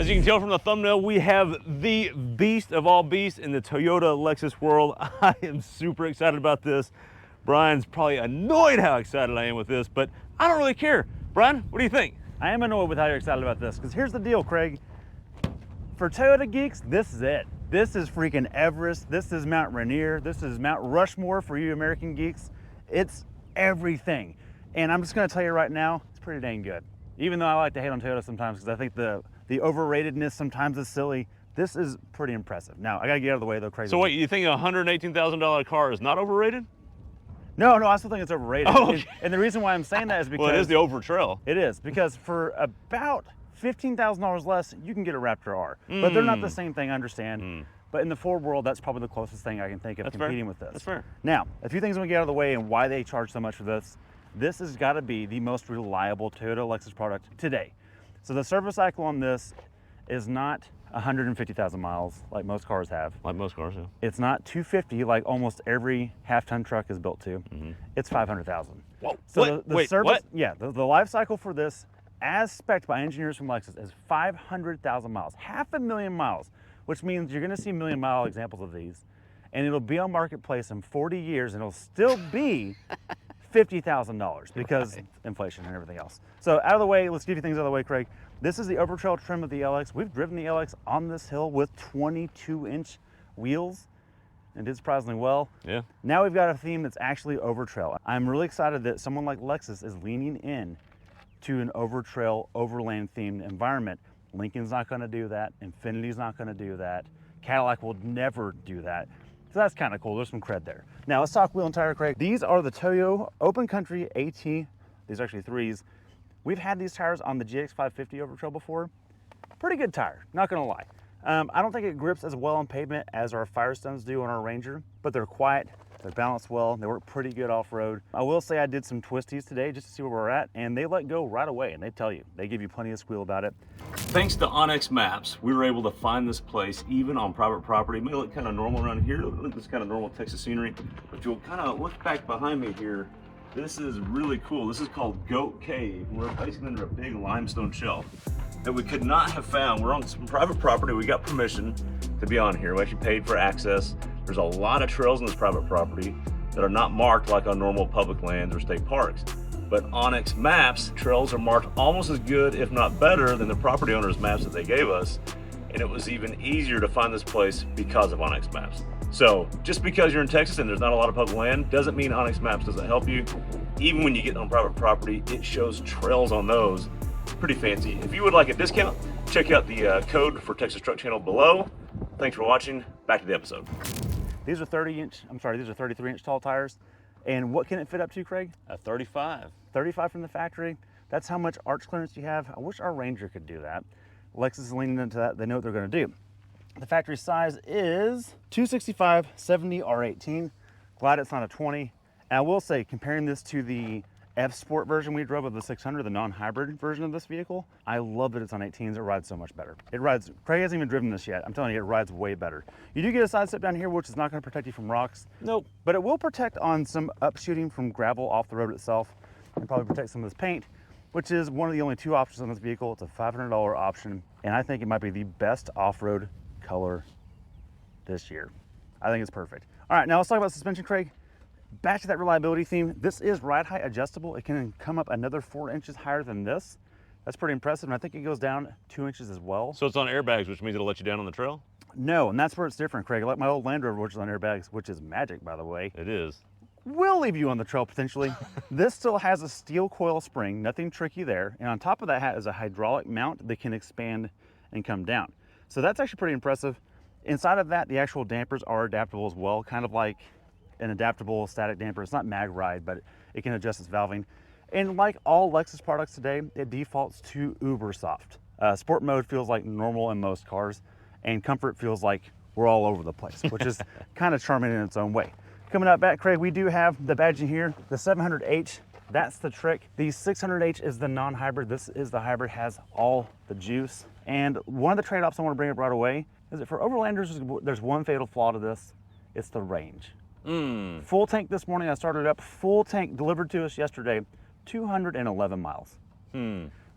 As you can tell from the thumbnail, we have the beast of all beasts in the Toyota Lexus world. I am super excited about this. Brian's probably annoyed how excited I am with this, but I don't really care. Brian, what do you think? I am annoyed with how you're excited about this, because here's the deal, Craig. For Toyota geeks, this is it. This is freaking Everest. This is Mount Rainier. This is Mount Rushmore for you American geeks. It's everything. And I'm just gonna tell you right now, it's pretty dang good. Even though I like to hate on Toyota sometimes, because I think the overratedness sometimes is silly, this is pretty impressive. Now, I gotta get out of the way though, Craig. So wait, you think a $118,000 car is not overrated? No, I still think it's overrated. Oh, okay. And the reason why I'm saying that is because... Well, it is the Overtrail. It is, because for about $15,000 less, you can get a Raptor R. But they're not the same thing, I understand. But in the Ford world, that's probably the closest thing I can think of competing with this. That's fair. Now, a few things I'm gonna get out of the way and why they charge so much for this. This has gotta be the most reliable Toyota Lexus product today. So the service cycle on this is not 150,000 miles like most cars have. Like most cars, yeah. It's not 250 like almost every half-ton truck is built to. It's 500,000. Whoa, So the wait, service, what? yeah, the life cycle for this, as spec'd by engineers from Lexus, is 500,000 miles, 500,000 miles, which means you're gonna see million-mile examples of these, and it'll be on marketplace in 40 years, and it'll still be $50,000 because inflation and everything else. So out of the way, let's give you things out of the way, Craig. This is the Overtrail trim of the LX. We've driven the LX on this hill with 22-inch wheels and did surprisingly well. Yeah. Now we've got a theme that's actually Overtrail. I'm really excited that someone like Lexus is leaning in to an Overtrail, overland themed environment. Lincoln's not gonna do that. Infinity's not gonna do that. Cadillac will never do that. So that's kind of cool. There's some cred there. Now let's talk wheel and tire, Craig. These are the Toyo Open Country AT. These are actually 3s. We've had these tires on the GX550 Overtrail before. Pretty good tire, not gonna lie. I don't think it grips as well on pavement as our Firestones do on our Ranger, but they're quiet, they're balanced well, they work pretty good off-road. I will say I did some twisties today just to see where we're at, and they let go right away, and they tell you. They give you plenty of squeal about it. Thanks to Onyx Maps, we were able to find this place even on private property. It may look kind of normal around here, look this kind of normal Texas scenery, but you'll kind of look back behind me here. This is really cool. This is called Goat Cave. We're basically under a big limestone shelf that we could not have found. We're on some private property. We got permission to be on here. We actually paid for access. There's a lot of trails on this private property that are not marked like on normal public lands or state parks. But Onyx Maps, trails are marked almost as good, if not better, than the property owner's maps that they gave us. And it was even easier to find this place because of Onyx Maps. So just because you're in Texas and there's not a lot of public land doesn't mean Onyx Maps doesn't help you. Even when you get on private property, it shows trails on those. Pretty fancy. If you would like a discount, check out the code for Texas Truck Channel below. Thanks for watching. Back to the episode. These are 33-inch tall tires. And what can it fit up to, Craig? A 35. 35 from the factory. That's how much arch clearance you have. I wish our Ranger could do that. Lexus is leaning into that. They know what they're going to do. The factory size is 265/70 R18. Glad it's not a 20. And I will say, comparing this to the F Sport version we drove of the 600, the non-hybrid version of this vehicle, I love that it's on 18s. It rides so much better. It rides, Craig hasn't even driven this yet. I'm telling you, it rides way better. You do get a side step down here, which is not going to protect you from rocks. Nope. But it will protect on some upshooting from gravel off the road itself, and probably protect some of this paint, which is one of the only 2 options on this vehicle. It's a $500 option, and I think it might be the best off-road color this year. I think it's perfect. All right, now let's talk about suspension, Craig. Back to that reliability theme. This is ride height adjustable. It can come up another 4 inches higher than this. That's pretty impressive, and I think it goes down 2 inches as well. So it's on airbags, which means it'll let you down on the trail? No, and that's where it's different, Craig. Like my old Land Rover, which is on airbags, which is magic, by the way. It is. Will leave you on the trail potentially. This still has a steel coil spring, nothing tricky there. And on top of that is a hydraulic mount that can expand and come down. So that's actually pretty impressive. Inside of that, the actual dampers are adaptable as well, kind of like an adaptable static damper. It's not mag ride, but it can adjust its valving. And like all Lexus products today, it defaults to uber soft. Sport mode feels like normal in most cars, and comfort feels like we're all over the place, which is kind of charming in its own way. Coming up back, Craig, we do have the badging here, the 700H. That's the trick. The 600H is the non-hybrid. This is the hybrid, has all the juice. And one of the trade-offs I want to bring up right away is that for overlanders, there's one fatal flaw to this. It's the range. Full tank this morning, I started up, full tank delivered to us yesterday, 211 miles.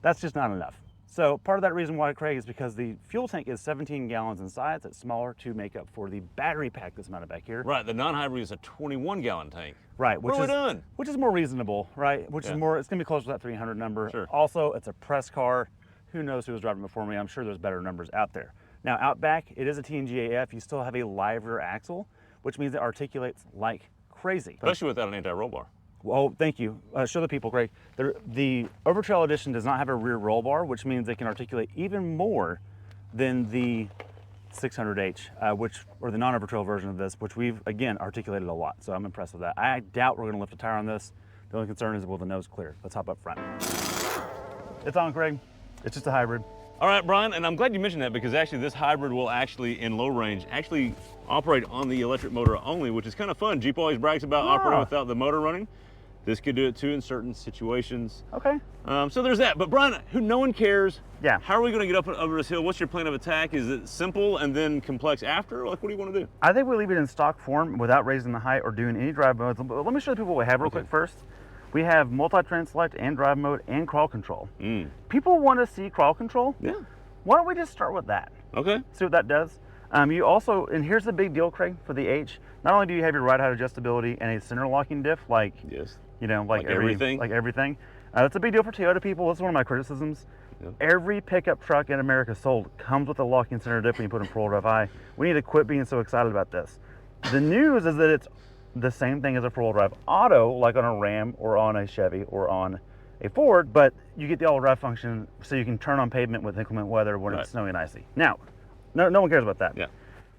That's just not enough. So part of that reason why, Craig, is because the fuel tank is 17 gallons in size. It's smaller to make up for the battery pack that's mounted back here. Right, the non-hybrid is a 21-gallon tank. Right, What are we doing? Which is more reasonable, right? Which Yeah. is more, it's gonna be closer to that 300 number. Sure. Also, it's a press car. Who knows who was driving before me? I'm sure there's better numbers out there. Now, out back, it is a TNGA-F. You still have a live rear axle, which means it articulates like crazy. Especially without an anti-roll bar. Well, thank you. Show the people, Greg. The Overtrail Edition does not have a rear roll bar, which means they can articulate even more than the 600H, or the non-Overtrail version of this, which we've, again, articulated a lot. So I'm impressed with that. I doubt we're gonna lift a tire on this. The only concern is will the nose clear. Let's hop up front. It's on, Greg. It's just a hybrid. All right, Brian, and I'm glad you mentioned that because actually this hybrid will actually, in low range, actually operate on the electric motor only, which is kind of fun. Jeep always brags about operating without the motor running. This could do it too in certain situations. Okay. So there's that. But Brian, no one cares. Yeah. How are we going to get up and over this hill? What's your plan of attack? Is it simple and then complex after? Like, what do you want to do? I think we leave it in stock form without raising the height or doing any drive modes. But let me show the people what we have real quick first. We have multi-trend select and drive mode and crawl control. People want to see crawl control. Yeah. Why don't we just start with that? Okay. See what that does. You also, and here's the big deal, Craig, for the H. Not only do you have your ride height adjustability and a center locking diff, like, yes, you know, like everything. Like everything. That's a big deal for Toyota people. This is one of my criticisms. Yep. Every pickup truck in America sold comes with a locking center diff when you put in four-wheel drive high. We need to quit being so excited about this. The news is that it's the same thing as a four-wheel drive auto, like on a Ram or on a Chevy or on a Ford, but you get the all drive function so you can turn on pavement with inclement weather when it's snowy and icy. Now, no one cares about that. Yeah.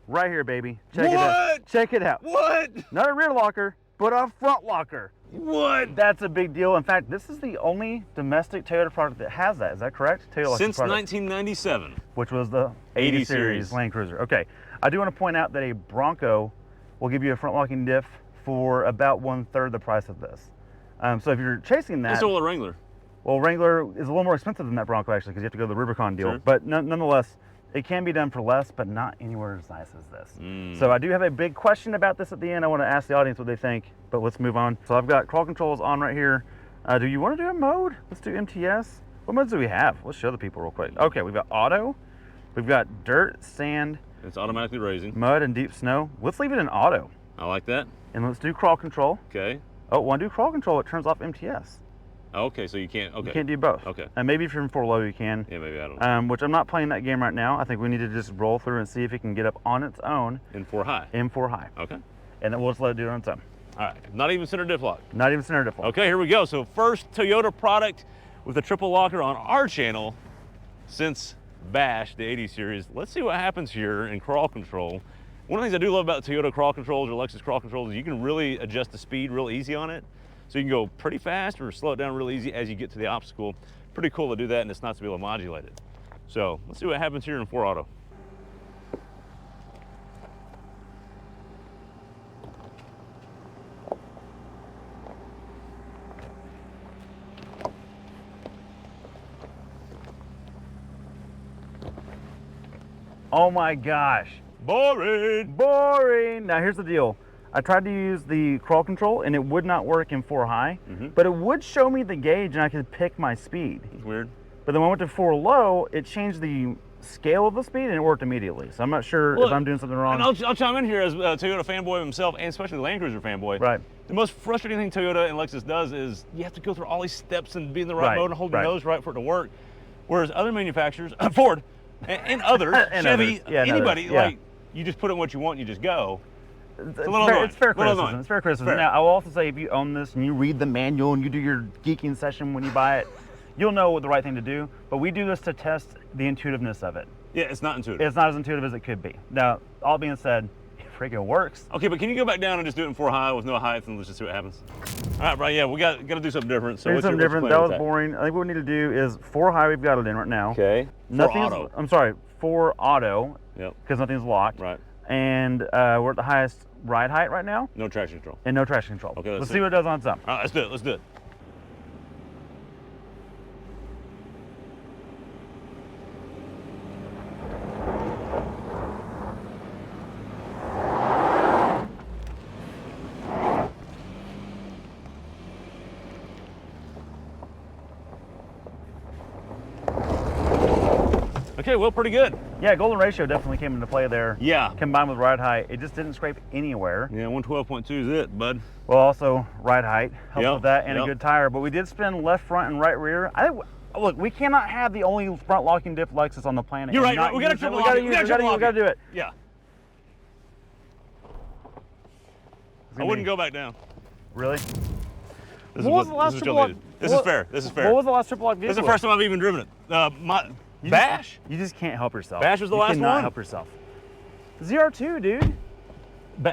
Right here, baby. Check it out. Check it out. What? Not a rear locker, but a front locker. What? That's a big deal. In fact, this is the only domestic Toyota product that has that. Is that correct? Toyota Since 1997. Which was the 80 series Land Cruiser. Okay. I do want to point out that a Bronco will give you a front locking diff for about 1/3 the price of this. So if you're chasing that, That's all a Wrangler. Well, Wrangler is a little more expensive than that Bronco actually, because you have to go to the Rubicon deal. Sure. But nonetheless, it can be done for less, but not anywhere as nice as this. So I do have a big question about this at the end. I want to ask the audience what they think, but let's move on. So I've got crawl controls on right here. Do you want to do a mode? Let's do MTS. What modes do we have? Let's show the people real quick. Okay, we've got auto, we've got dirt, sand. It's automatically raising. Mud and deep snow. Let's leave it in auto. I like that. And let's do crawl control. Okay. Oh, when I do crawl control, it turns off MTS. Okay, so you can't, You can't do both. Okay. And maybe if you're in 4 low, you can. Yeah, maybe, I don't know. Which I'm not playing that game right now. I think we need to just roll through and see if it can get up on its own. In 4 high. In 4 high. Okay. And then we'll just let it do it on its own. All right, not even center diff lock. Not even center diff lock. Okay, here we go. So first Toyota product with a triple locker on our channel since Bash, the 80 series. Let's see what happens here in crawl control. One of the things I do love about Toyota crawl controls or Lexus crawl controls is you can really adjust the speed real easy on it. So you can go pretty fast or slow it down real easy as you get to the obstacle. Pretty cool to do that, and it's nice to be able to modulate it. So let's see what happens here in 4 auto. Oh my gosh. Boring. Boring. Now here's the deal. I tried to use the crawl control and it would not work in 4 high, but it would show me the gauge and I could pick my speed. It's weird. But then when I went to 4 low, it changed the scale of the speed and it worked immediately. So I'm not sure if I'm doing something wrong. And I'll chime in here as a Toyota fanboy himself, and especially Land Cruiser fanboy. Right. The most frustrating thing Toyota and Lexus does is you have to go through all these steps and be in the right mode and hold your nose right for it to work. Whereas other manufacturers, Ford and others, and Chevy, others. Yeah, anybody, others. Yeah. like you just put in what you want, you just go. It's fair criticism. It's fair criticism. Fair. Now, I will also say if you own this and you read the manual and you do your geeking session when you buy it, you'll know what the right thing to do. But we do this to test the intuitiveness of it. Yeah, it's not intuitive. It's not as intuitive as it could be. Now, all being said, it freaking works. Okay, but can you go back down and just do it in 4 high with no height, and let's just see what happens? All right, Brian, yeah, we got to do something different. So Something different. That was boring. I think what we need to do is 4 high, we've got it in right now. Okay. 4 auto. I'm sorry, 4 auto. Yep. Because nothing's locked. Right. And we're at the highest ride height right now. No traction control. And no traction control. Okay, let's see what it does on its own. All right, let's do it. Let's do it. Okay, well, pretty good. Yeah, golden ratio definitely came into play there. Yeah. Combined with ride height, it just didn't scrape anywhere. Yeah, 112.2 is it, bud. Well, also ride height helped Yep, with that, and yep. a good tire. But we did spin left front and right rear. I think, look, we cannot have the only front locking diff Lexus on the planet. You're and right. not We got to use it. triple We lock gotta it. use it. We gotta do it. Yeah. It's I gonna wouldn't be- go back down. Really? This What was the last this is triple what y'all lock? needed. This is fair. This is fair. What was the last triple lock vehicle? This is the first time I've even driven it. Bash? You just can't help yourself. Bash was the you last cannot one? help yourself. ZR2, dude.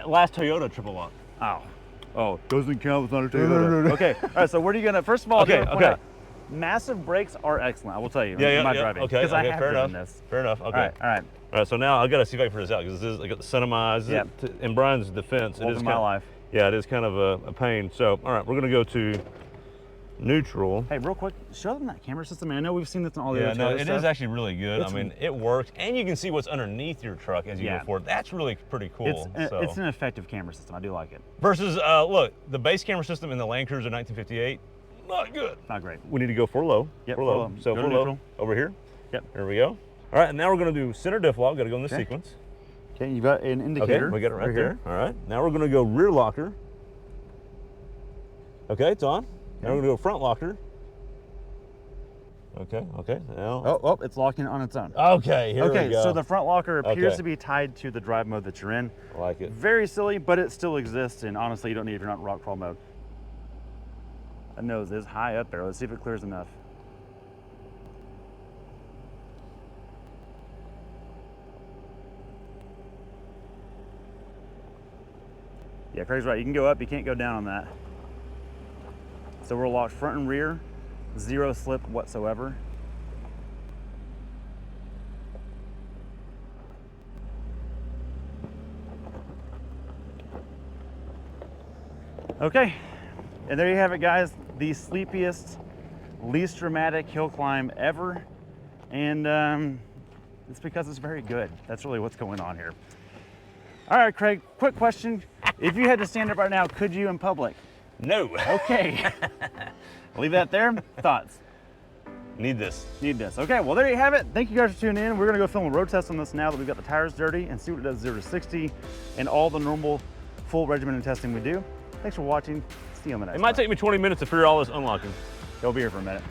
Last Toyota triple lock. Oh. Oh, doesn't count. It's not a Toyota. Okay. All right. So where are you gonna? First of all, Okay, okay. Massive brakes are excellent. I will tell you. Yeah, in my yeah. driving, Okay, because I okay, have fair driven enough. this. Fair enough. Okay. All right. All right, so now I gotta see if I can figure this out because I got the cinema. Yep. In Brian's defense, it Welcome is to my kind life. Yeah, it is kind of a pain. So, all right, we're gonna go to neutral. Hey, real quick, show them that camera system. I know we've seen this on all the Yeah, other no, Toyota it stuff. is actually really good. It's- I mean, it works, and you can see what's underneath your truck as you Yeah. go forward. That's really pretty cool. It's an effective camera system. I do like it. Versus, look, the base camera system in the Land Cruiser 1958, not good. Not great. We need to go for low. Yep, for for low. low. So Go for to low, neutral. over here. Yep. There we go. All right, and now we're gonna do center diff lock. Got to go in this Okay. sequence. Okay, you got an Okay, indicator. we got it right here. there. All right, now we're gonna go rear locker. Okay, it's on. Now we're gonna go front locker. Okay, okay. Now. Oh, it's locking on its own. Okay, here we Okay, go. so the front locker appears Okay. to be tied to the drive mode that you're in. I like it. Very silly, but it still exists, and honestly, you don't need it if you're not in rock crawl mode. That nose is high up there. Let's see if it clears enough. Yeah, Craig's right. You can go up, you can't go down on that. So we're locked front and rear, zero slip whatsoever. Okay, and there you have it, guys. The sleepiest, least dramatic hill climb ever. And it's because it's very good. That's really what's going on here. All right, Craig, quick question. If you had to stand up right now, could you in public? No. Okay. Leave that there. Thoughts? Need this. Need this. Okay, well, there you have it. Thank you guys for tuning in. We're gonna go film a road test on this now that we've got the tires dirty and see what it does 0 to 60 and all the normal full regimented testing we do. Thanks for watching. See you on the next It might one. take me 20 minutes to figure all this unlocking. He'll be here for a minute.